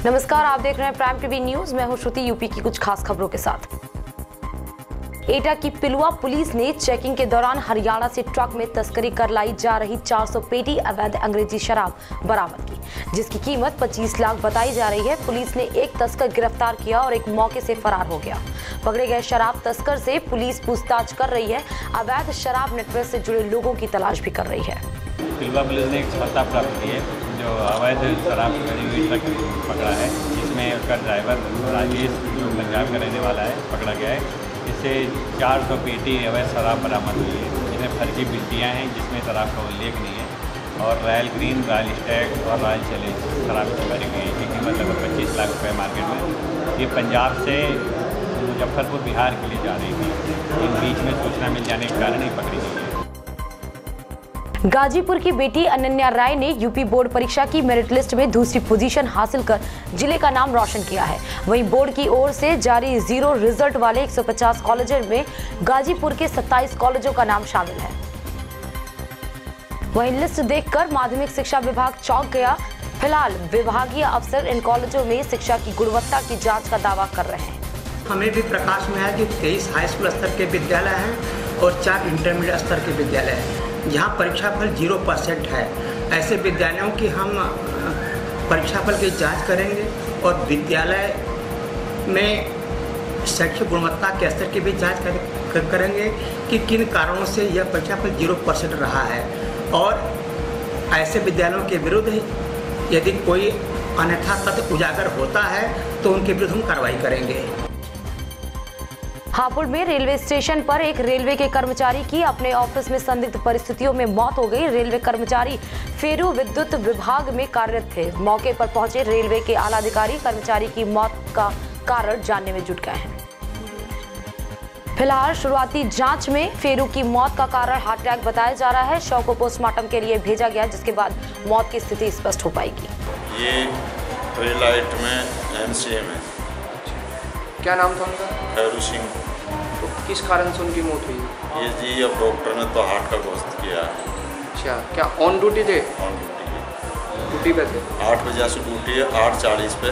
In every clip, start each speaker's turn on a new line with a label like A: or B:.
A: नमस्कार, आप देख रहे हैं प्राइम टीवी न्यूज। मैं हूं श्रुति। यूपी की कुछ खास खबरों के साथ। एटा की पिलुआ पुलिस ने चेकिंग के दौरान हरियाणा से ट्रक में तस्करी कर लाई जा रही 400 पेटी अवैध अंग्रेजी शराब बरामद की, जिसकी कीमत 25 लाख बताई जा रही है। पुलिस ने एक तस्कर गिरफ्तार किया और एक मौके से फरार हो गया। पकड़े गए शराब तस्कर से पुलिस पूछताछ कर रही है। अवैध शराब नेटवर्क से जुड़े लोगों की तलाश भी कर रही है।
B: पिलुआ पुलिस ने एक सफलता प्राप्त की है, जो अवैध शराब भरी हुई ट्रक पकड़ा है, जिसमें उसका ड्राइवर राजेश, जो पंजाब का रहने वाला है, पकड़ा गया है। इससे 400 पेटी अवैध शराब बरामद हुई है, जिसमें फर्जी बिल्टियाँ हैं, जिसमें शराब का उल्लेख नहीं है, और रॉयल ग्रीन, रॉयल स्टैग और रॉयल चैलेंज शराब की भरी हुई है। इसकी कीमत लगभग 25 लाख रुपये मार्केट में। ये पंजाब से मुजफ्फरपुर बिहार के लिए जा रही थी। इन बीच में सूचना मिल जाने के कारण ही पकड़ी गई है।
A: गाजीपुर की बेटी अनन्या राय ने यूपी बोर्ड परीक्षा की मेरिट लिस्ट में दूसरी पोजीशन हासिल कर जिले का नाम रोशन किया है। वहीं बोर्ड की ओर से जारी जीरो रिजल्ट वाले 150 कॉलेजों में गाजीपुर के 27 कॉलेजों का नाम शामिल है। वहीं लिस्ट देखकर माध्यमिक शिक्षा विभाग चौंक गया। फिलहाल विभागीय अफसर इन कॉलेजों में शिक्षा की गुणवत्ता की जाँच का दावा कर रहे हैं।
C: हमें भी प्रकाश में आया कि 23 हाई स्कूल स्तर के विद्यालय हैं और 4 इंटरमीडिएट स्तर के विद्यालय हैं, जहाँ परीक्षाफल 0% है। ऐसे विद्यालयों की हम परीक्षाफल की जांच करेंगे और विद्यालय में शैक्षिक गुणवत्ता के स्तर की भी जांच करेंगे कि किन कारणों से यह परीक्षाफल 0% रहा है, और ऐसे विद्यालयों के विरुद्ध यदि कोई अन्यथा तथ्य उजागर होता है तो उनके विरुद्ध हम कार्रवाई करेंगे।
A: हापुड़ में रेलवे स्टेशन पर एक रेलवे के कर्मचारी की अपने ऑफिस में संदिग्ध परिस्थितियों में मौत हो गई। रेलवे कर्मचारी फेरू विद्युत विभाग में कार्यरत थे। मौके पर पहुंचे रेलवे के आला अधिकारी कर्मचारी की मौत का कारण जानने में जुट गए हैं। फिलहाल शुरुआती जांच में फेरू की मौत का कारण हार्ट अटैक बताया जा रहा है। शव को पोस्टमार्टम के लिए भेजा गया, जिसके बाद मौत की स्थिति स्पष्ट हो पाएगी।
D: ये ट्रेलाइट में MCA में।
E: क्या नाम था उनका?
D: फेरू सिंह।
E: तो किस कारण से उनकी मौत हुई?
D: ये जी अब डॉक्टर ने तो हार्ट का ग्रस्त किया।
E: अच्छा, क्या ऑन ड्यूटी थे?
D: ऑन
E: ड्यूटी पे थे।
D: 8 बजे से ड्यूटी है, 8:40 पे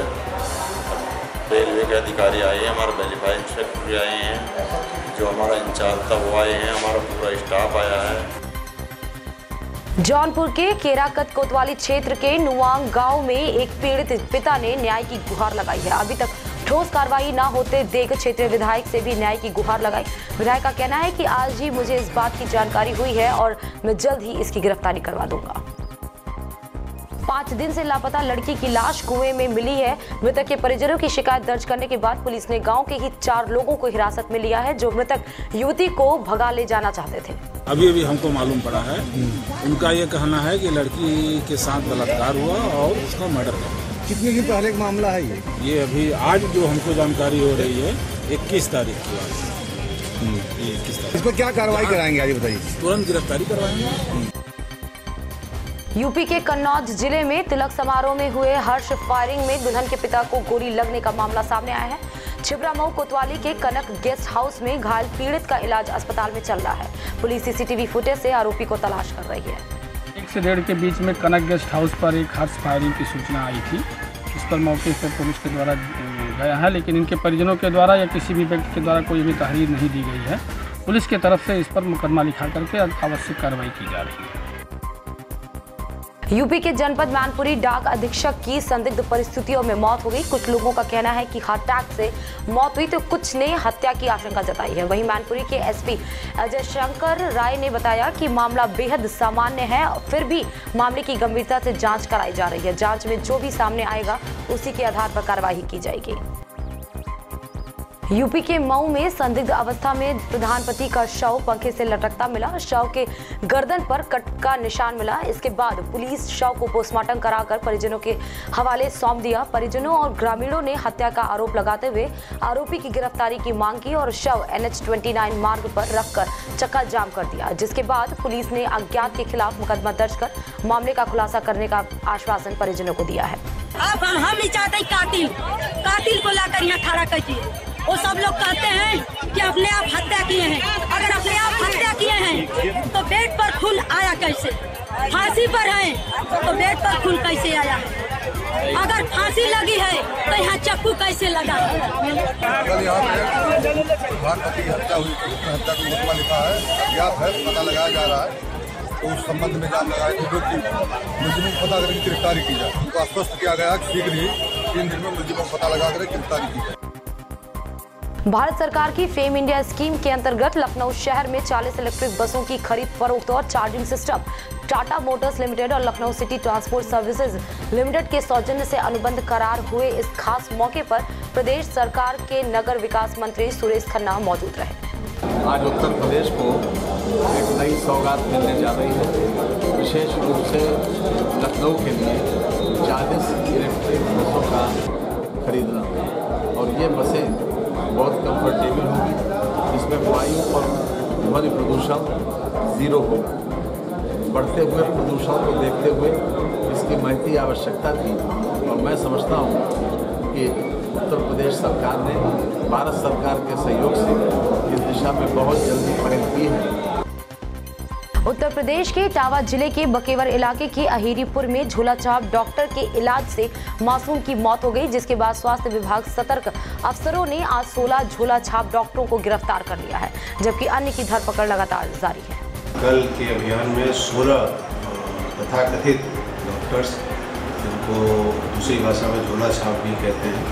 D: रेलवे के अधिकारी आए हैं, हमारे वेरीफाई इंस्पेक्टर भी आए हैं, जो हमारा इंचार्ज था वो आए हैं, हमारा पूरा स्टाफ आया है।
A: जौनपुर के केराकत कोतवाली क्षेत्र के नुवांग गांव में एक पीड़ित पिता ने न्याय की गुहार लगाई है। अभी तक ठोस कार्रवाई न होते देख क्षेत्रीय विधायक से भी न्याय की गुहार लगाई। विधायक का कहना है कि आज ही मुझे इस बात की जानकारी हुई है और मैं जल्द ही इसकी गिरफ्तारी करवा दूंगा। 5 दिन से लापता लड़की की लाश कुएं में मिली है। मृतक के परिजनों की शिकायत दर्ज करने के बाद पुलिस ने गांव के ही 4 लोगों को हिरासत में लिया है, जो मृतक युवती को भगा ले जाना चाहते थे।
F: अभी हमको मालूम पड़ा है, उनका ये कहना है कि लड़की के साथ बलात्कार हुआ और उसका मर्डर हुआ।
G: कितने दिन पहले का मामला है ये
F: अभी आज जो हमको जानकारी हो रही है 21 तारीख की बात। 21 तारीख।
G: इस पर क्या कार्रवाई कराएंगे आज बताइए?
F: तुरंत गिरफ्तारी करवाएंगे।
A: यूपी के कन्नौज जिले में तिलक समारोह में हुए हर्ष फायरिंग में दुल्हन के पिता को गोली लगने का मामला सामने आया है। छिबरामऊ कोतवाली के कनक गेस्ट हाउस में घायल पीड़ित का इलाज अस्पताल में चल रहा है। पुलिस CCTV फुटेज से आरोपी को तलाश कर रही है।
H: 1 से 1.5 के बीच में कनक गेस्ट हाउस पर एक हर्ष फायरिंग की सूचना आई थी। इस पर मौके पर पुलिस के द्वारा गया है, लेकिन इनके परिजनों के द्वारा या किसी भी व्यक्ति के द्वारा कोई भी तहरीर नहीं दी गई है। पुलिस की तरफ से इस पर मुकदमा लिखा करके आवश्यक कार्रवाई की जा रही है।
A: यूपी के जनपद मैनपुरी डाक अधीक्षक की संदिग्ध परिस्थितियों में मौत हो गई। कुछ लोगों का कहना है कि हार्ट अटैक से मौत हुई, तो कुछ ने हत्या की आशंका जताई है। वहीं मैनपुरी के SP अजय शंकर राय ने बताया कि मामला बेहद सामान्य है, फिर भी मामले की गंभीरता से जांच कराई जा रही है। जांच में जो भी सामने आएगा उसी के आधार पर कार्रवाई की जाएगी। यूपी के मऊ में संदिग्ध अवस्था में प्रधानपति का शव पंखे से लटकता मिला। शव के गर्दन पर कट का निशान मिला। इसके बाद पुलिस शव को पोस्टमार्टम कराकर परिजनों के हवाले सौंप दिया। परिजनों और ग्रामीणों ने हत्या का आरोप लगाते हुए आरोपी की गिरफ्तारी की मांग की और शव NH-29 मार्ग पर रखकर चक्का जाम कर दिया, जिसके बाद पुलिस ने अज्ञात के खिलाफ मुकदमा दर्ज कर मामले का खुलासा करने का आश्वासन परिजनों को दिया है।
I: अब हम नहीं चाहते कातिल को लाकर यहाँ खड़ा कीजिए। वो सब लोग कहते हैं कि अपने आप हत्या किए हैं। अगर अपने आप हत्या किए हैं तो बेड पर खून आया कैसे? फांसी पर हैं तो बेड पर खून कैसे आया? अगर फांसी लगी है तो यहाँ चक्कू कैसे लगा है?
G: कल यहाँ पे प्रधानमंत्री की हत्या हुई थी, हत्या का मुकदमा लिखा है, अज्ञात है, पता लगाया जा रहा है। तो उस संबंध में जान लगाए तो मुलजिमों को पता करके गिरफ्तारी की जाए। उनको आश्वस्त किया गया कि शीघ्र ही 3 दिन में मुलजिमों को पता लगा कर गिरफ्तारी की जाए।
A: भारत सरकार की फेम इंडिया स्कीम के अंतर्गत लखनऊ शहर में 40 इलेक्ट्रिक बसों की खरीद फरोख्त और charging system Tata motors limited और Lucknow city transport services limited के सौजन्य से अनुबंध करार हुए। इस खास मौके पर प्रदेश सरकार के नगर विकास मंत्री सुरेश खन्ना मौजूद रहे।
J: आज उत्तर प्रदेश को एक नई सौगात मिलने जा रही है। विशेष रूप से लखनऊ के लिए 40 इलेक्ट्रिक बसों का खरीदना, और ये बसें बहुत कंफर्टेबल होगी, इसमें वायु और ध्वनि प्रदूषण जीरो होगा। बढ़ते हुए प्रदूषण को देखते हुए इसकी महती आवश्यकता थी, और मैं समझता हूँ कि उत्तर प्रदेश सरकार ने भारत सरकार के सहयोग से इस दिशा में बहुत जल्दी पहल की है।
A: उत्तर प्रदेश के इटावा जिले के बकेवर इलाके के अहिरीपुर में झोलाछाप डॉक्टर के इलाज से मासूम की मौत हो गई, जिसके बाद स्वास्थ्य विभाग सतर्क अफसरों ने आज 16 झोलाछाप डॉक्टरों को गिरफ्तार कर लिया है, जबकि अन्य की धरपकड़ लगातार जारी है।
K: कल के अभियान में 16 तथाकथित डॉक्टर्स, जिनको दूसरी भाषा में झोलाछाप भी कहते हैं,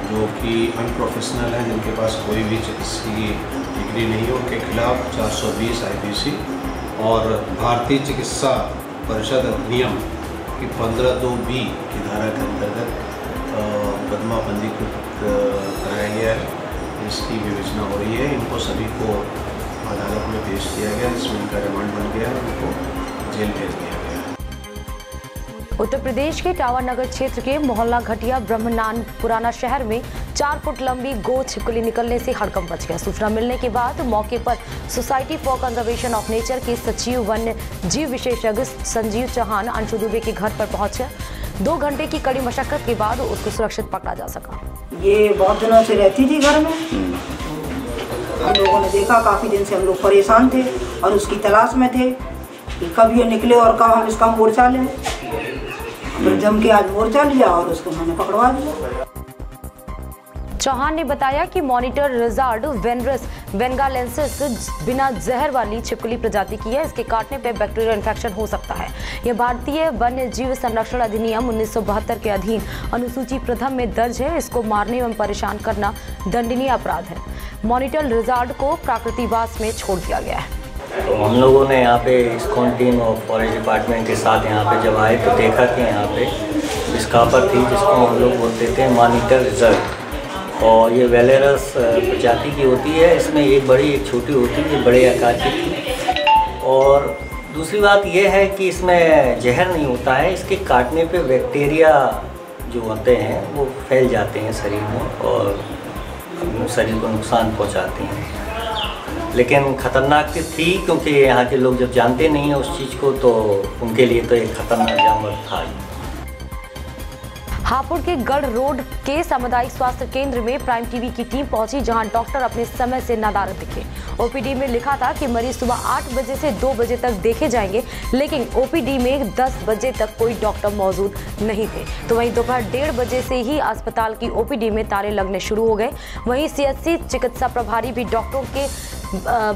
K: जो कि अनप्रोफेशनल हैं, जिनके पास कोई भी चिकित्सकीय डिग्री नहीं है, उनके खिलाफ 420 IPC और भारतीय चिकित्सा परिषद अधिनियम की 15(2)B की धारा के अंतर्गत मुकदमा पंजीकृत कराया गया है। इसकी विवेचना हो रही है। इनको सभी को अदालत में पेश किया गया, जिसमें इनका रिमांड बन गया है, उनको जेल भेज दिया गया।
A: उत्तर प्रदेश के टावर नगर क्षेत्र के मोहल्ला घटिया ब्रह्मनान पुराना शहर में 4 फुट लंबी गो छिपकली निकलने से हड़कंप मच गया। सूचना मिलने के बाद मौके पर society for conservation of nature के सचिव वन्य जीव विशेषज्ञ संजीव चौहान अंशु दुबे के घर पर पहुंचे। 2 घंटे की कड़ी मशक्कत के बाद उसको सुरक्षित पकड़ा जा सका।
L: ये बहुत दिनों से रहती थी घर में, हम लोगों ने देखा, काफी दिन से हम लोग परेशान थे और उसकी तलाश में थे कि कब ये निकले और कब हम इसका मोर्चा लें। फिर जम के आज मोर्चा लिया और उसको मैंने पकड़वा दिया।
A: चौहान ने बताया कि मॉनिटर रिजार्ड वेनरस बेंगालेंसिस बिना जहर वाली छिपकली प्रजाति की है। इसके काटने पर बैक्टीरियल इन्फेक्शन हो सकता है। यह भारतीय वन्य जीव संरक्षण अधिनियम 1972 के अधीन अनुसूची प्रथम में दर्ज है। इसको मारने एवं परेशान करना दंडनीय अपराध है। मॉनिटर रिजार्ड को प्राकृतिकवास में छोड़ दिया गया है।
M: तो हम लोगों ने यहाँ पे इस्कॉन टीम और फॉरेस्ट डिपार्टमेंट के साथ यहाँ पे जब आए तो देखा कि यहाँ पे इसकापर थी, जिसको हम लोग बोलते थे मॉनिटर रिजर्व, और ये वेलेरस प्रजाति की होती है। इसमें एक बड़ी एक छोटी होती है, बड़े आकार की थी। और दूसरी बात यह है कि इसमें जहर नहीं होता है। इसके काटने पे बैक्टीरिया जो होते हैं वो फैल जाते हैं शरीर में और शरीर को नुकसान पहुँचाते हैं। लेकिन खतरनाक थी, क्योंकि यहाँ के लोग जब जानते नहीं हैं उस चीज़ को, तो उनके लिए तो एक खतरनाक जानवर था।
A: हापुड़ के गढ़ रोड के सामुदायिक स्वास्थ्य केंद्र में प्राइम टीवी की टीम पहुंची, जहां डॉक्टर अपने समय से नादार दिखे। ओपीडी में लिखा था कि मरीज सुबह 8 बजे से 2 बजे तक देखे जाएंगे, लेकिन ओपीडी में 10 बजे तक कोई डॉक्टर मौजूद नहीं थे। तो वहीं दोपहर 1:30 बजे से ही अस्पताल की ओपीडी में ताले लगने शुरू हो गए। वहीं CHC चिकित्सा प्रभारी भी डॉक्टरों के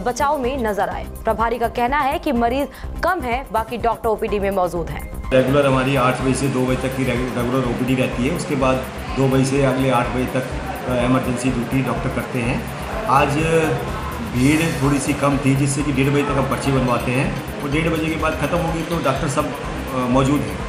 A: बचाव में नजर आए। प्रभारी का कहना है कि मरीज कम है, बाकी डॉक्टर ओपीडी में मौजूद हैं।
N: रेगुलर हमारी 8 बजे से 2 बजे तक की रेगुलर ओपीडी रहती है। उसके बाद 2 बजे से अगले 8 बजे तक इमरजेंसी ड्यूटी डॉक्टर करते हैं। आज भीड़ थोड़ी सी कम थी, जिससे कि 1:30 बजे तक हम पर्ची बनवाते हैं। वो 1:30 बजे के बाद ख़त्म होगी तो डॉक्टर सब मौजूद हैं।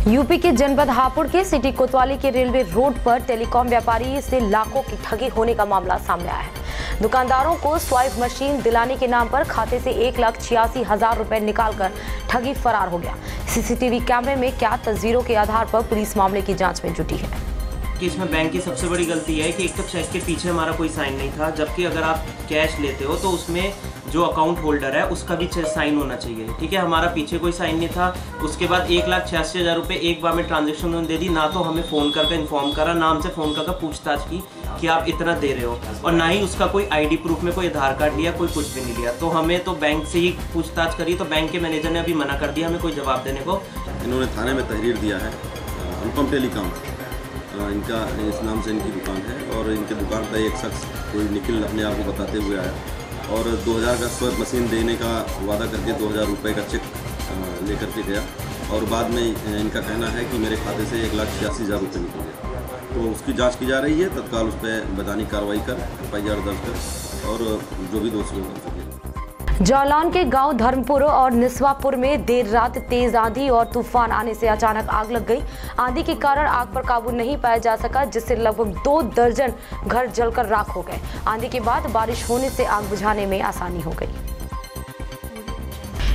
A: यूपी के जनपद हापुड़ के सिटी कोतवाली के रेलवे रोड पर टेलीकॉम व्यापारी से लाखों की ठगी होने का मामला सामने आया है। दुकानदारों को स्वाइप मशीन दिलाने के नाम पर खाते से 1,86,000 रुपए निकालकर ठगी फरार हो गया। सीसीटीवी कैमरे में क्या तस्वीरों के आधार पर पुलिस मामले की जांच में जुटी है।
O: कि इसमें बैंक की सबसे बड़ी गलती है कि एक तो चेक के पीछे हमारा कोई साइन नहीं था, जबकि अगर आप कैश लेते हो तो उसमें जो अकाउंट होल्डर है उसका भी साइन होना चाहिए। ठीक है, हमारा पीछे कोई साइन नहीं था। उसके बाद 1,86,000 रुपये एक बार में ट्रांजेक्शन उन्होंने दे दी। ना तो हमें फ़ोन करके इन्फॉर्म करा, ना हमसे फ़ोन करके पूछताछ की कि आप इतना दे रहे हो, और ना ही उसका कोई ID प्रूफ में कोई आधार कार्ड लिया, कोई कुछ भी नहीं लिया। तो हमें तो बैंक से ही पूछताछ करी, तो बैंक के मैनेजर ने अभी मना कर दिया हमें कोई जवाब देने को।
P: इन्होंने थाने में तहरीर दिया है, अनुपम टेलीकॉम, इनका इस नाम से इनकी दुकान है। और इनके दुकान पर एक शख्स कोई निखिल अपने आप को बताते हुए आया और 2000 का स्वर्ग मशीन देने का वादा करके 2000 रुपये का चेक लेकर के गया और बाद में इनका कहना है कि मेरे खाते से 1,86,000 रुपये निकल गए। तो उसकी जांच की जा रही है, तत्काल उस पर वैधानिक कार्रवाई कर FIR दर्ज कर और जो भी दोषी होगा।
A: जालौन के गांव धर्मपुर और निस्वापुर में देर रात तेज आंधी और तूफान आने से अचानक आग लग गई। आंधी के कारण आग पर काबू नहीं पाया जा सका, जिससे लगभग 2 दर्जन घर जलकर राख हो गए। आंधी के बाद बारिश होने से आग बुझाने में आसानी हो गई।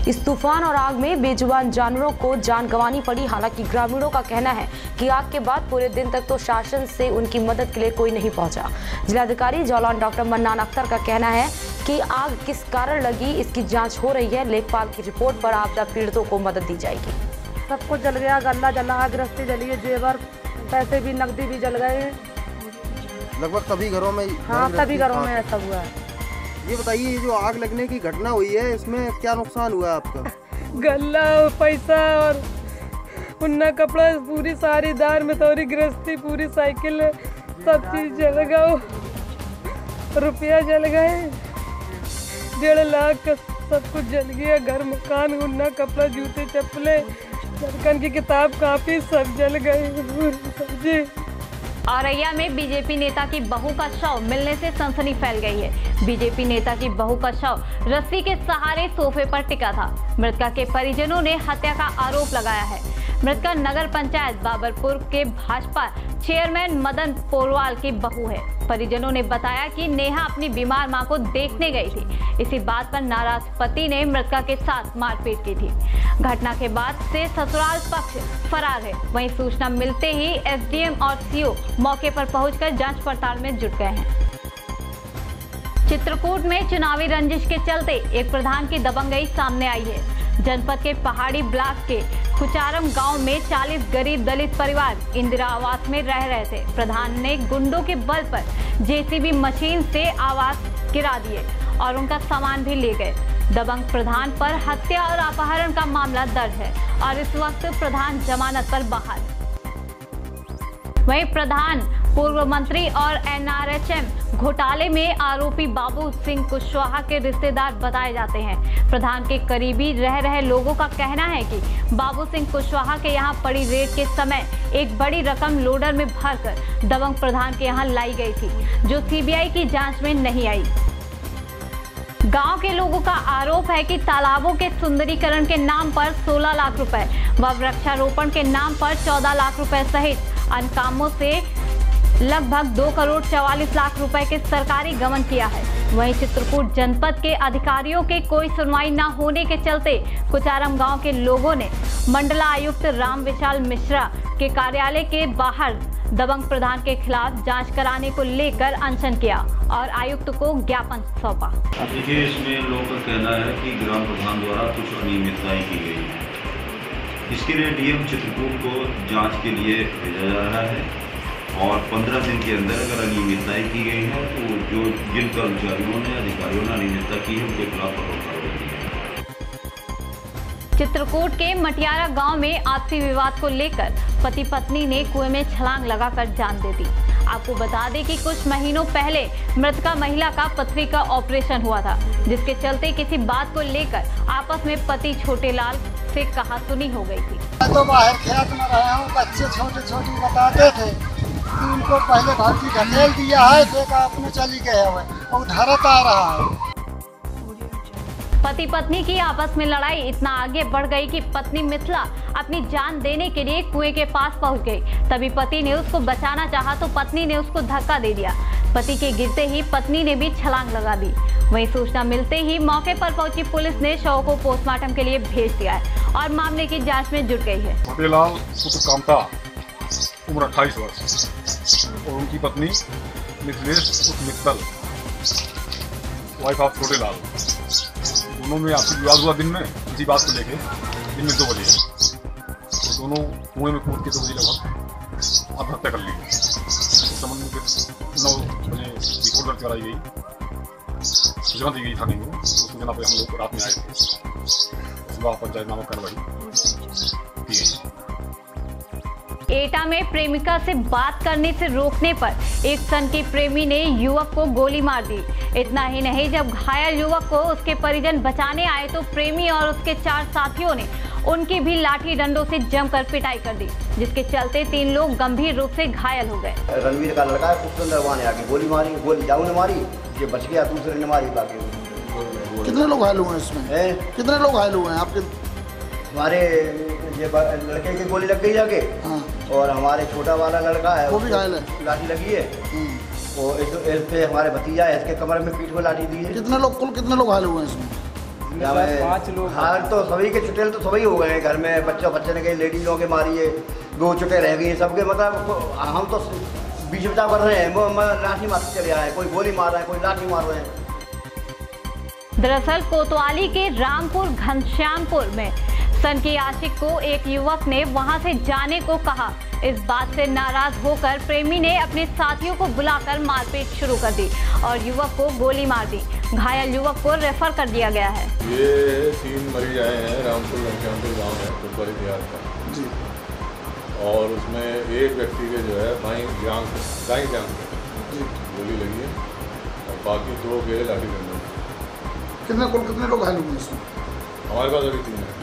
A: इस तूफान और आग में बेजुबान जानवरों को जान गंवानी पड़ी। हालांकि ग्रामीणों का कहना है कि आग के बाद पूरे दिन तक तो शासन से उनकी मदद के लिए कोई नहीं पहुंचा। जिलाधिकारी जालौन डॉक्टर मन्नान अख्तर का कहना है कि आग किस कारण लगी इसकी जांच हो रही है। लेखपाल की रिपोर्ट पर आपदा पीड़ितों को मदद दी जाएगी।
Q: सब कुछ जल गया, गल्ला जला, गृहस्थी जली है, जेवर, पैसे भी, नकदी भी जल गए
R: लगभग सभी घरों में।
Q: हाँ, सभी घरों में ऐसा हुआ है।
R: ये बताइए, जो आग लगने की घटना हुई है इसमें क्या नुकसान हुआ आपका?
Q: गल्ला, पैसा और उन्ना कपड़ा, पूरी सारी दार में थोड़ी गृहस्थी, पूरी साइकिल, सब चीज जल गया। रुपया जल गए, 1.5 लाख का सब कुछ जल गया। घर, मकान, उन्ना कपड़ा, जूते, चप्पलें, लड़कन की किताब, कापी सब जल गए।
S: औरैया में बीजेपी नेता की बहू का शव मिलने से सनसनी फैल गई है। बीजेपी नेता की बहू का शव रस्सी के सहारे सोफे पर टिका था। मृतका के परिजनों ने हत्या का आरोप लगाया है। मृतका नगर पंचायत बाबरपुर के भाजपा चेयरमैन मदन पोरवाल की बहू है। परिजनों ने बताया कि नेहा अपनी बीमार मां को देखने गई थी। इसी बात पर नाराज पति ने मृतका के साथ मारपीट की थी। घटना के बाद से ससुराल पक्ष फरार है। वहीं सूचना मिलते ही SDM और CO मौके पर पहुंचकर जांच पड़ताल में जुट गए हैं। चित्रकूट में चुनावी रंजिश के चलते एक प्रधान की दबंगई सामने आई है। जनपद के पहाड़ी ब्लॉक के कुचारम गांव में 40 गरीब दलित परिवार इंदिरा आवास में रह रहे थे। प्रधान ने गुंडों के बल पर JCB मशीन से आवास गिरा दिए और उनका सामान भी ले गए। दबंग प्रधान पर हत्या और अपहरण का मामला दर्ज है और इस वक्त प्रधान जमानत पर बाहर। वहीं प्रधान पूर्व मंत्री और NRHM घोटाले में आरोपी बाबू सिंह कुशवाहा के रिश्तेदार बताए जाते हैं। प्रधान के करीबी रह रहे लोगों का कहना है कि बाबू सिंह कुशवाहा के यहां पड़ी रेड के समय एक बड़ी रकम लोडर में भरकर दबंग प्रधान के यहां लाई गई थी, जो CBI की जांच में नहीं आई। गांव के लोगों का आरोप है कि तालाबों के सुंदरीकरण के नाम पर 16 लाख रुपए व वृक्षारोपण के नाम पर 14 लाख रुपए सहित अन्य कामों से लगभग 2 करोड़ 44 लाख रुपए के सरकारी गबन किया है। वहीं चित्रकूट जनपद के अधिकारियों के कोई सुनवाई न होने के चलते कुचारम गांव के लोगों ने मंडलायुक्त राम विशाल मिश्रा के कार्यालय के बाहर दबंग प्रधान के खिलाफ जांच कराने को लेकर अनशन किया और आयुक्त को ज्ञापन सौंपा।
T: देखिए, इसमें लोगों का कहना है कि ग्राम प्रधान द्वारा कुछ अनियमितताएं की गई हैं। इसके लिए DM चित्रकूट को जांच के लिए भेजा जा रहा है और 15 दिन के अंदर अगर अनियमितताएं की गई हैं तो जिन कर्मचारियों ने, अधिकारियों ने अनियमितता की है उनके खिलाफ कठोर कार्रवाई की है।
S: चित्रकूट के मटियारा गांव में आपसी विवाद को लेकर पति पत्नी ने कुएं में छलांग लगाकर जान दे दी। आपको बता दें कि कुछ महीनों पहले मृतका महिला का पथरी का ऑपरेशन हुआ था, जिसके चलते किसी बात को लेकर आपस में पति छोटे लाल से कहासुनी हो गई थी।
U: मैं तो बाहर खेत में रहा हूँ, बच्चे छोटे छोटे बताते थे कि उनको पहले भर्ती ढकेल दिया है, देखा अपने चली गए हुए और धरत आ रहा है।
S: पति पत्नी की आपस में लड़ाई इतना आगे बढ़ गई कि पत्नी मिथिला अपनी जान देने के लिए कुएं के पास पहुंच गई। तभी पति ने उसको बचाना चाहा तो पत्नी ने उसको धक्का दे दिया। पति के गिरते ही पत्नी ने भी छलांग लगा दी। वहीं सूचना मिलते ही मौके पर पहुंची पुलिस ने शव को पोस्टमार्टम के लिए भेज दिया है और मामले की जाँच में जुट गई है।
V: छोटेलाल पुत्र कामता, उम्र 28 वर्ष और उनकी पत्नी मिथिलेश उर्फ मित्तल, वाइफ ऑफ छोटेलाल, दोनों में आपसी विवाद हुआ दिन में इसी बात को लेके। दिन में 2 बजे तो दोनों कुएं में कूद के 2 बजे लगभग आत्महत्या कर ली। इस संबंध में 9 बजे रिपोर्ट दर्ज कराई गई, सूचना दी गई थाने को। तो सूचना पर हम लोग रात में आए थे, सुबह पंचायतनामा कार्रवाई की गई।
S: एटा में प्रेमिका से बात करने से रोकने पर एक सनकी प्रेमी ने युवक को गोली मार दी। इतना ही नहीं, जब घायल युवक को उसके परिजन बचाने आए तो प्रेमी और उसके 4 साथियों ने उनकी भी लाठी डंडों से जमकर पिटाई कर दी, जिसके चलते 3 लोग गंभीर रूप से घायल हो गए।
B: रणवीर का लड़का है, पुष्पेंद्र ने आके गोली मारी, गोली जाऊ ने मारी, ये बच गया, दूसरे ने मारी बाकी।
C: कितने लोग घायल हुए हैं इसमें? कितने लोग घायल हुए हैं आपके?
B: हमारे ये लड़के की गोली लग गई जाके। हाँ। और हमारे छोटा वाला लड़का है,
C: वो भी घायल है,
B: लाठी लगी है। वो इस पे हमारे भतीजा है, इसके कमर में पीठ में लाठी दी है।
C: कितने लोग, कुल कितने लोग घायल हुए हैं इसमें?
B: 5 लोग। हाँ, तो सभी के चुटेल तो सभी हो गए हैं घर में। बच्चे ने कई लेडीज लोगों के मारी है, 2 चुटे रह गई है सबके। मतलब हम तो बीच बचाव कर रहे हैं, वो लाठी मारते चले आए, कोई गोली मार रहा है, कोई लाठी मार रहे हैं।
S: दरअसल कोतवाली के रामपुर घनश्यामपुर में सनकी आशिक को एक युवक ने वहां से जाने को कहा। इस बात से नाराज होकर प्रेमी ने अपने साथियों को बुलाकर मारपीट शुरू कर दी और युवक को गोली मार दी। घायल युवक को रेफर कर दिया गया है।
V: ये 3 मरीज आए हैं, रामपुर घनश्यामपुर गाँव है, कोतवाली बिहार का जी। और उसमें एक व्यक्ति के जो है दाई जांघ गोली लगी है और बाकी 2 के लाठी डंडे।
C: कितने लोग घायल हुए इसमें?
V: हमारे पास अभी 3 हैं।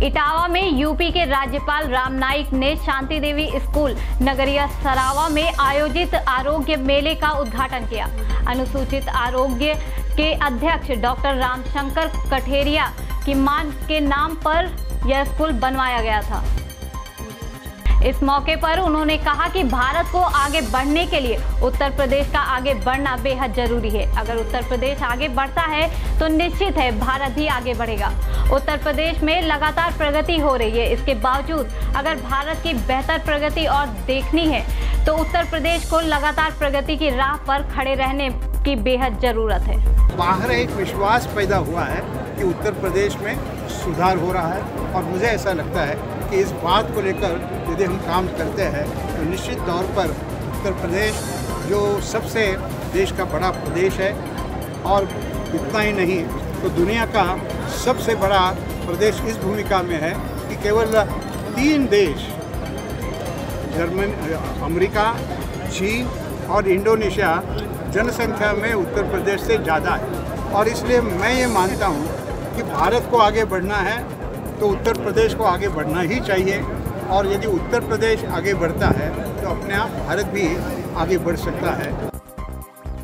S: इटावा में यूपी के राज्यपाल राम नाईक ने शांति देवी स्कूल नगरिया सरावा में आयोजित आरोग्य मेले का उद्घाटन किया। अनुसूचित आरोग्य के अध्यक्ष डॉक्टर रामशंकर कठेरिया की मां के नाम पर यह स्कूल बनवाया गया था। इस मौके पर उन्होंने कहा कि भारत को आगे बढ़ने के लिए उत्तर प्रदेश का आगे बढ़ना बेहद जरूरी है। अगर उत्तर प्रदेश आगे बढ़ता है तो निश्चित है भारत भी आगे बढ़ेगा। उत्तर प्रदेश में लगातार प्रगति हो रही है, इसके बावजूद अगर भारत की बेहतर प्रगति और देखनी है तो उत्तर प्रदेश को लगातार प्रगति की राह पर खड़े रहने की बेहद जरूरत है।
W: बाहर एक विश्वास पैदा हुआ है कि उत्तर प्रदेश में सुधार हो रहा है और मुझे ऐसा लगता है कि इस बात को लेकर यदि हम काम करते हैं तो निश्चित तौर पर उत्तर प्रदेश जो सबसे देश का बड़ा प्रदेश है और इतना ही नहीं तो दुनिया का सबसे बड़ा प्रदेश इस भूमिका में है कि केवल 3 देश जर्मनी, अमेरिका, चीन और इंडोनेशिया जनसंख्या में उत्तर प्रदेश से ज़्यादा है। और इसलिए मैं ये मानता हूँ कि भारत को आगे बढ़ना है तो उत्तर प्रदेश को आगे बढ़ना ही चाहिए और यदि उत्तर प्रदेश आगे बढ़ता है तो अपने आप भारत भी आगे बढ़ सकता है।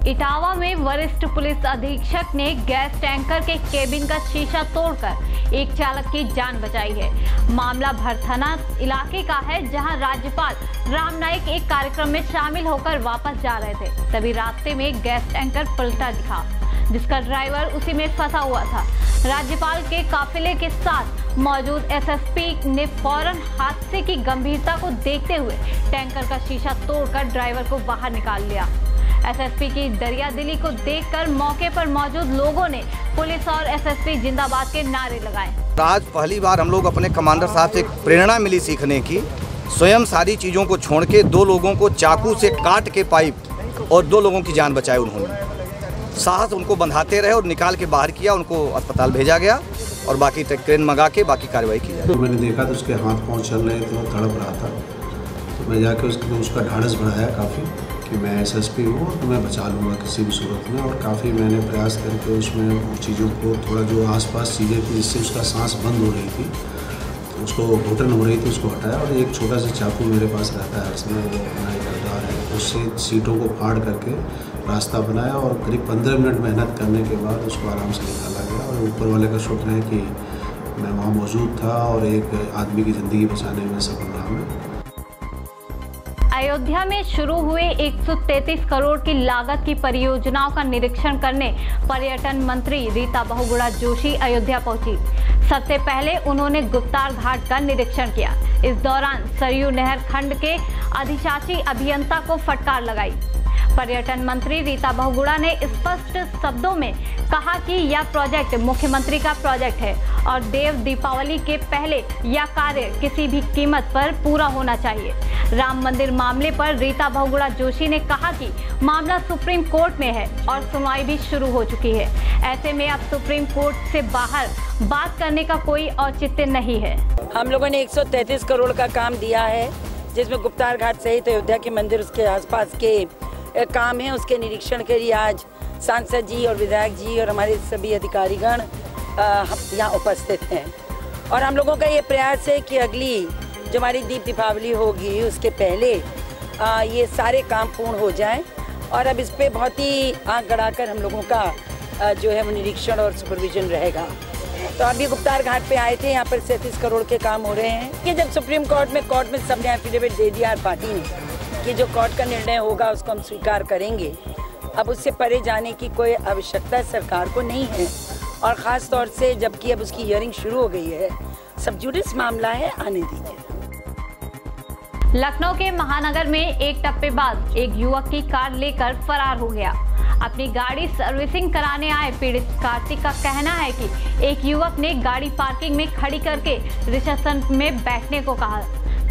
S: इटावा में वरिष्ठ पुलिस अधीक्षक ने गैस टैंकर के केबिन का शीशा तोड़कर एक चालक की जान बचाई है। मामला भरथना इलाके का है, जहां राज्यपाल राम नाईक एक कार्यक्रम में शामिल होकर वापस जा रहे थे। तभी रास्ते में गैस टैंकर पलटा दिखा, जिसका ड्राइवर उसी में फंसा हुआ था। राज्यपाल के काफिले के साथ मौजूद एसएसपी ने फौरन हादसे की गंभीरता को देखते हुए टैंकर का शीशा तोड़कर ड्राइवर को बाहर निकाल लिया। एसएसपी की दरियादिली को देखकर मौके पर मौजूद लोगों ने पुलिस और एसएसपी जिंदाबाद के नारे लगाए।
B: आज पहली बार हम लोग अपने कमांडर साहब से प्रेरणा मिली सीखने की। स्वयं सारी चीज़ों को छोड़ के 2 लोगों को चाकू से काट के पाइप और 2 लोगों की जान बचाई उन्होंने। साहस उनको बंधाते रहे और निकाल के बाहर किया, उनको अस्पताल भेजा गया और बाकी ट्रेन मंगा के बाकी कार्रवाई की जाए।
K: तो मैंने देखा तो उसके हाथ पाँव चल रहे थे, वो तड़प रहा था। तो मैं जाके उसका ढाढ़स बढ़ाया काफ़ी कि मैं एसएसपी हूँ तो मैं बचा लूँगा किसी भी सूरत में। और काफ़ी मैंने प्रयास करके उसमें चीज़ों को थोड़ा जो आसपास चीज़ें थी जिससे उसका सांस बंद हो रही थी, तो उसको घुटन हो रही थी, उसको हटाया। और एक छोटा सा चाकू मेरे पास रहता है, इसमें वो अपना करदार है, उससे सीटों को फाड़ करके रास्ता बनाया और करीब 15 मिनट मेहनत करने के बाद उसको आराम से निकाला गया। और ऊपर वाले का शुक्र है कि मैं वहाँ मौजूद था और एक आदमी की ज़िंदगी बचाने में सफल रहा मैं।
S: अयोध्या में शुरू हुए 133 करोड़ की लागत की परियोजनाओं का निरीक्षण करने पर्यटन मंत्री रीता बहुगुणा जोशी अयोध्या पहुंची। सबसे पहले उन्होंने गुप्तार घाट का निरीक्षण किया। इस दौरान सरयू नहर खंड के अधिशासी अभियंता को फटकार लगाई। पर्यटन मंत्री रीता बहुगुणा ने स्पष्ट शब्दों में कहा कि यह प्रोजेक्ट मुख्यमंत्री का प्रोजेक्ट है और देव दीपावली के पहले यह कार्य किसी भी कीमत पर पूरा होना चाहिए। राम मंदिर मामले पर रीता बहुगुणा जोशी ने कहा कि मामला सुप्रीम कोर्ट में है और सुनवाई भी शुरू हो चुकी है। ऐसे में अब सुप्रीम कोर्ट से बाहर बात करने का कोई औचित्य नहीं है।
D: हम लोगों ने 133 करोड़ का काम दिया है, जिसमें गुप्तार घाट सहित अयोध्या के मंदिर उसके आसपास के काम है। उसके निरीक्षण के लिए आज सांसद जी और विधायक जी और हमारे सभी अधिकारीगण यहाँ उपस्थित हैं और हम लोगों का ये प्रयास है कि अगली जो हमारी दीप दीपावली होगी उसके पहले ये सारे काम पूर्ण हो जाएं और अब इस पे बहुत ही आँख गड़ाकर हम लोगों का जो है वो निरीक्षण और सुपरविजन रहेगा। तो अभी गुप्तार घाट पे आए थे, यहाँ पर 37 करोड़ के काम हो रहे हैं कि जब सुप्रीम कोर्ट में सबने एफिडेविट दे दिया हर पार्टी ने कि जो कोर्ट का निर्णय होगा उसको हम स्वीकार करेंगे। अब उससे परे जाने की कोई आवश्यकता सरकार को नहीं है और ख़ास तौर से जबकि अब उसकी हियरिंग शुरू हो गई है, सब जुडिस मामला है, आने दीजिए।
S: लखनऊ के महानगर में एक टप्पेबाज एक युवक की कार लेकर फरार हो गया। अपनी गाड़ी सर्विसिंग कराने आए पीड़ित कार्तिक का कहना है कि एक युवक ने गाड़ी पार्किंग में खड़ी करके रिसेप्शन में बैठने को कहा।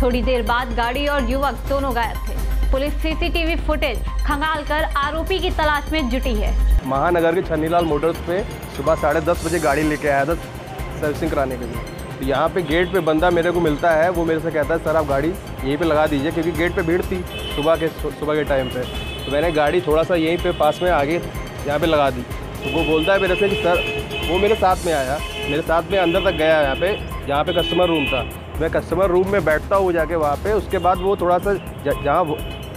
S: थोड़ी देर बाद गाड़ी और युवक दोनों गायब थे। पुलिस सीसीटीवी फुटेज खंगालकर आरोपी की तलाश में जुटी है।
E: महानगर के छन्नीलाल मोटर्स पे सुबह 10:30 बजे गाड़ी लेके आया था सर्विसिंग कराने के लिए। तो यहाँ पे गेट पे बंदा मेरे को मिलता है, वो मेरे से कहता है सर आप गाड़ी यहीं पे लगा दीजिए, क्योंकि गेट पे भीड़ थी सुबह के टाइम पे। तो मैंने गाड़ी थोड़ा सा यहीं पे पास में आगे यहाँ पे लगा दी। तो वो बोलता है मेरे से कि सर, वो मेरे साथ में आया, मेरे साथ में अंदर तक गया यहाँ पे जहाँ पे कस्टमर रूम था। मैं कस्टमर रूम में बैठता हूँ जाके वहाँ पे। उसके बाद वो थोड़ा सा जहाँ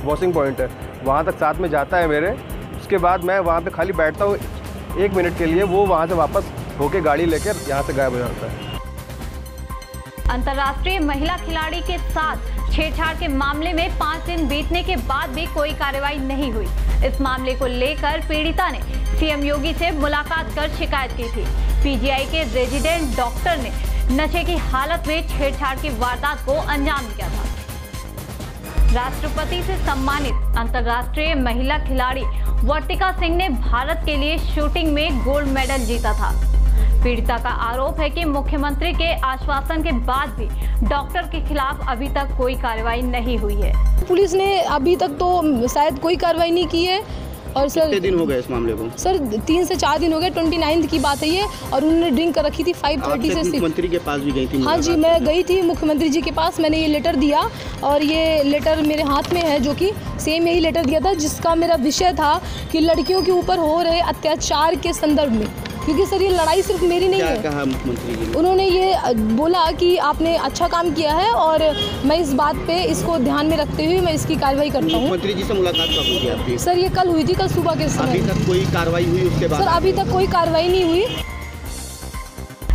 E: वॉशिंग पॉइंट है वहाँ तक साथ में जाता है मेरे। उसके बाद मैं वहाँ पे खाली बैठता हूँ 1 मिनट के लिए, वो वहाँ से वापस होके गाड़ी लेकर यहाँ से गायब हो जाता है।
S: अंतर्राष्ट्रीय महिला खिलाड़ी के साथ छेड़छाड़ के मामले में 5 दिन बीतने के बाद भी कोई कार्रवाई नहीं हुई। इस मामले को लेकर पीड़िता ने सीएम योगी से मुलाकात कर शिकायत की थी। पीजीआई के रेजिडेंट डॉक्टर ने नशे की हालत में छेड़छाड़ की वारदात को अंजाम दिया था। राष्ट्रपति से सम्मानित अंतर्राष्ट्रीय महिला खिलाड़ी वर्तिका सिंह ने भारत के लिए शूटिंग में गोल्ड मेडल जीता था। पीड़िता का आरोप है कि मुख्यमंत्री के आश्वासन के बाद भी डॉक्टर के खिलाफ अभी तक कोई कार्रवाई नहीं हुई है।
F: पुलिस ने अभी तक तो शायद कोई कार्रवाई नहीं की है। और सर
X: कितने दिन हो गए इस मामले को?
F: सर 3 से 4 दिन हो गए। 29 की बात है ये, और उन्होंने ड्रिंक कर रखी थी 5:30 से।
X: मुख्यमंत्री के पास भी गई थी?
F: हाँ जी, मैं गई थी मुख्यमंत्री जी के पास। मैंने ये लेटर दिया और ये लेटर मेरे हाथ में है, जो कि सेम यही लेटर दिया था, जिसका मेरा विषय था कि लड़कियों के ऊपर हो रहे अत्याचार के संदर्भ में। क्योंकि सर ये लड़ाई सिर्फ मेरी नहीं है।
X: क्या कहा मुख्यमंत्री जी ने?
F: उन्होंने ये बोला कि आपने अच्छा काम किया है और मैं इस बात पे इसको ध्यान में रखते हुए मैं इसकी कार्रवाई करता हूँ।
X: मुख्यमंत्री जी से मुलाकात कब हुई आपकी?
F: सर ये कल हुई थी, कल सुबह के समय।
X: अभी तक कोई कार्रवाई हुई उसके बाद?
F: सर अभी तक कोई कार्रवाई नहीं हुई।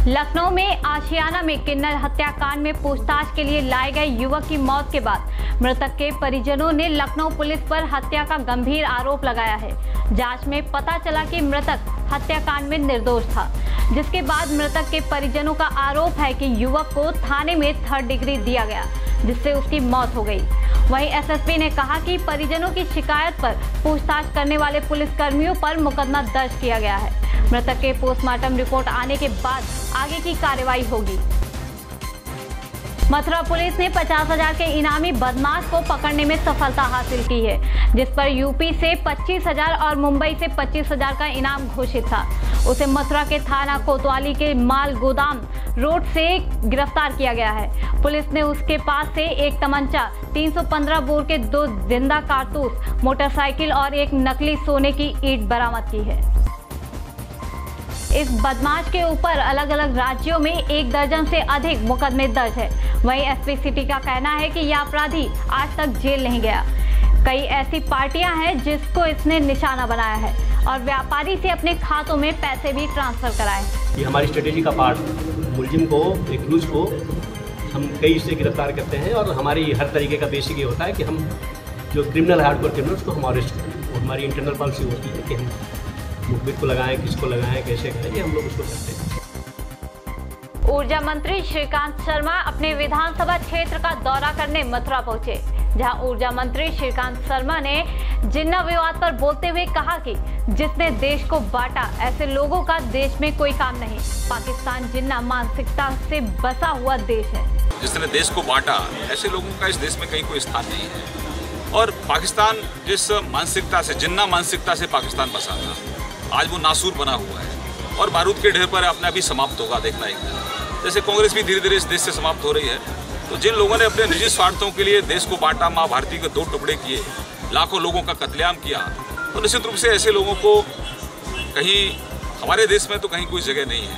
S: लखनऊ में आशियाना में किन्नर हत्याकांड में पूछताछ के लिए लाए गए युवक की मौत के बाद मृतक के परिजनों ने लखनऊ पुलिस पर हत्या का गंभीर आरोप लगाया है। जांच में पता चला कि मृतक हत्याकांड में निर्दोष था, जिसके बाद मृतक के परिजनों का आरोप है कि युवक को थाने में 3rd डिग्री दिया गया, जिससे उसकी मौत हो गई। वहीं एसएसपी ने कहा कि परिजनों की शिकायत पर पूछताछ करने वाले पुलिसकर्मियों पर मुकदमा दर्ज किया गया है। मृतक के पोस्टमार्टम रिपोर्ट आने के बाद आगे की कार्रवाई होगी। मथुरा पुलिस ने 50,000 के इनामी बदमाश को पकड़ने में सफलता हासिल की है, जिस पर यूपी से 25,000 और मुंबई से 25,000 का इनाम घोषित था। उसे मथुरा के थाना कोतवाली के माल गोदाम रोड से गिरफ्तार किया गया है। पुलिस ने उसके पास से एक तमंचा, 315 बोर के 2 जिंदा कारतूस, मोटरसाइकिल और एक नकली सोने की ईंट बरामद की है। इस बदमाश के ऊपर अलग अलग राज्यों में 1 दर्जन से अधिक मुकदमे दर्ज है। वहीं एसपी सिटी का कहना है कि यह अपराधी आज तक जेल नहीं गया। कई ऐसी पार्टियां हैं जिसको इसने निशाना बनाया है और व्यापारी से अपने खातों में पैसे भी ट्रांसफर कराए।
Y: ये हमारी स्ट्रेटेजी का पार्ट, मुलजिम को, एक्यूज को हम कई से गिरफ्तार करते हैं और हमारी हर तरीके का बेसिक ये होता है कि हम जो क्रिमिनल हार्डकोर क्रिमिनल्स को हम अरेस्ट करें। हमारी इंटरनल पॉलिसी होती है कि हम मुखबिर को लगाएं, किसको लगाएं, कैसे करें, ये हम लोग उसको करते हैं।
S: ऊर्जा मंत्री श्रीकांत शर्मा अपने विधानसभा क्षेत्र का दौरा करने मथुरा पहुंचे। जहां ऊर्जा मंत्री श्रीकांत शर्मा ने जिन्ना विवाद पर बोलते हुए कहा कि जिसने देश को बांटा ऐसे लोगों का देश में कोई काम नहीं। पाकिस्तान जिन्ना मानसिकता से बसा हुआ देश है।
G: जिसने देश को बांटा ऐसे लोगों का इस देश में कहीं कोई स्थान नहीं है। और पाकिस्तान जिस मानसिकता से, जिन्ना मानसिकता से पाकिस्तान बसा था, आज वो नासूर बना हुआ है और बारूद के ढेर पर अपने अभी समाप्त होगा, देखना एक दिन। जैसे कांग्रेस भी धीरे धीरे इस देश से समाप्त हो रही है। तो जिन लोगों ने अपने निजी स्वार्थों के लिए देश को बांटा, माँ भारती के 2 टुकड़े किए, लाखों लोगों का कत्लेआम किया, तो निश्चित रूप से ऐसे लोगों को कहीं हमारे देश में तो कहीं कोई जगह नहीं है।